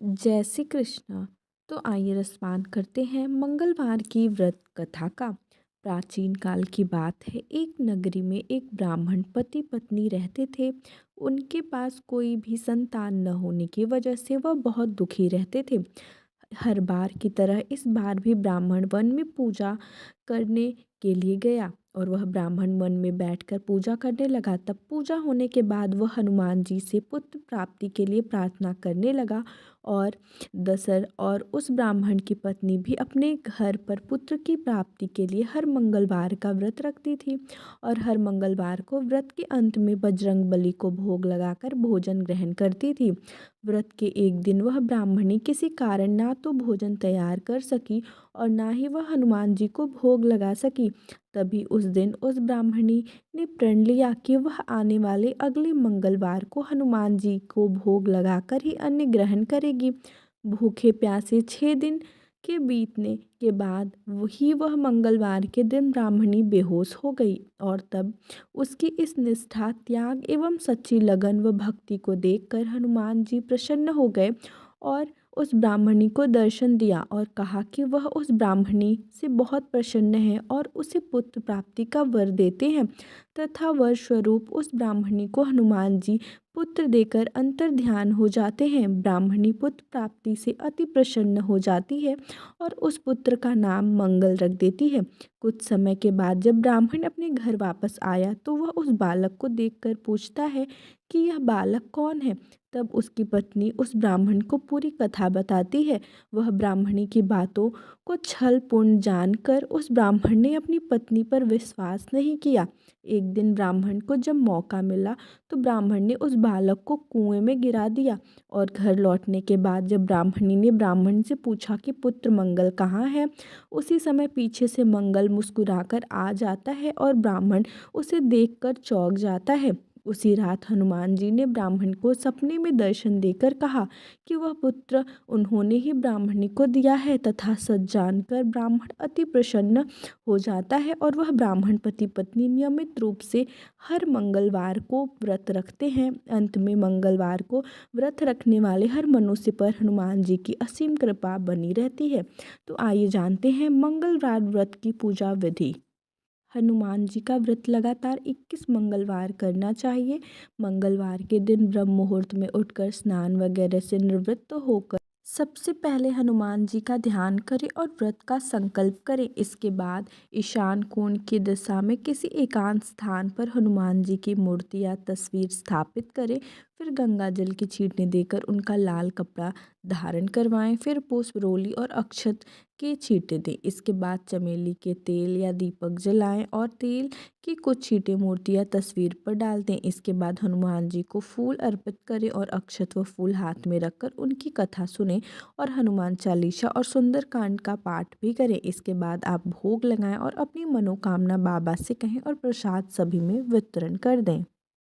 जय श्री कृष्ण। तो आइए रसपान करते हैं मंगलवार की व्रत कथा का। प्राचीन काल की बात है, एक नगरी में एक ब्राह्मण पति पत्नी रहते थे। उनके पास कोई भी संतान न होने की वजह से वह बहुत दुखी रहते थे। हर बार की तरह इस बार भी ब्राह्मण वन में पूजा करने के लिए गया और वह ब्राह्मण वन में बैठकर पूजा करने लगा। तब पूजा होने के बाद वह हनुमान जी से पुत्र प्राप्ति के लिए प्रार्थना करने लगा। और दशरथ और उस ब्राह्मण की पत्नी भी अपने घर पर पुत्र की प्राप्ति के लिए हर मंगलवार का व्रत रखती थी और हर मंगलवार को व्रत के अंत में बजरंगबली को भोग लगाकर भोजन ग्रहण करती थी। व्रत के एक दिन वह ब्राह्मणी किसी कारण ना तो भोजन तैयार कर सकी और ना ही वह हनुमान जी को भोग लगा सकी। तभी उस दिन उस ब्राह्मणी ने प्रण लिया कि वह आने वाले अगले मंगलवार को हनुमान जी को भोग लगाकर ही अन्न ग्रहण करेगी। भूखे प्यासे 6 दिन के बीतने के बाद वह मंगलवार के दिन ब्राह्मणी बेहोश हो गई और तब उसकी इस निष्ठा, त्याग एवं सच्ची लगन व भक्ति को देखकर हनुमान जी प्रसन्न हो गए और उस ब्राह्मणी को दर्शन दिया और कहा कि वह उस ब्राह्मणी से बहुत प्रसन्न है और उसे पुत्र प्राप्ति का वर देते हैं तथा वर स्वरूप उस ब्राह्मणी को हनुमान जी पुत्र देकर अंतर ध्यान हो जाते हैं। ब्राह्मणी पुत्र प्राप्ति से अति प्रसन्न हो जाती है और उस पुत्र का नाम मंगल रख देती है। कुछ समय के बाद जब ब्राह्मण अपने घर वापस आया तो वह उस बालक को देखकर पूछता है कि यह बालक कौन है। तब उसकी पत्नी उस ब्राह्मण को पूरी कथा बताती है। वह ब्राह्मणी की बातों को छलपूर्ण जानकर उस ब्राह्मण ने अपनी पत्नी पर विश्वास नहीं किया। एक दिन ब्राह्मण को जब मौका मिला तो ब्राह्मण ने उस बालक को कुएं में गिरा दिया और घर लौटने के बाद जब ब्राह्मणी ने ब्राह्मण से पूछा कि पुत्र मंगल कहाँ है, उसी समय पीछे से मंगल मुस्कुराकर आ जाता है और ब्राह्मण उसे देखकर चौंक जाता है। उसी रात हनुमान जी ने ब्राह्मण को सपने में दर्शन देकर कहा कि वह पुत्र उन्होंने ही ब्राह्मणी को दिया है तथा सच जानकर ब्राह्मण अति प्रसन्न हो जाता है और वह ब्राह्मण पति पत्नी नियमित रूप से हर मंगलवार को व्रत रखते हैं। अंत में मंगलवार को व्रत रखने वाले हर मनुष्य पर हनुमान जी की असीम कृपा बनी रहती है। तो आइए जानते हैं मंगलवार व्रत की पूजा विधि। हनुमान जी का व्रत लगातार 21 मंगलवार करना चाहिए। मंगलवार के दिन ब्रह्म मुहूर्त में उठकर स्नान वगैरह से निवृत्त होकर सबसे पहले हनुमान जी का ध्यान करें और व्रत का संकल्प करें। इसके बाद ईशान कोण की दिशा में किसी एकांत स्थान पर हनुमान जी की मूर्ति या तस्वीर स्थापित करें। फिर गंगा जल की छींटे देकर उनका लाल कपड़ा धारण करवाएं। फिर पुष्प, रोली और अक्षत के छींटे दें। इसके बाद चमेली के तेल या दीपक जलाएं और तेल की कुछ छींटे मूर्ति या तस्वीर पर डाल दें। इसके बाद हनुमान जी को फूल अर्पित करें और अक्षत व फूल हाथ में रखकर उनकी कथा सुनें और हनुमान चालीसा और सुंदरकांड का पाठ भी करें। इसके बाद आप भोग लगाएं और अपनी मनोकामना बाबा से कहें और प्रसाद सभी में वितरण कर दें।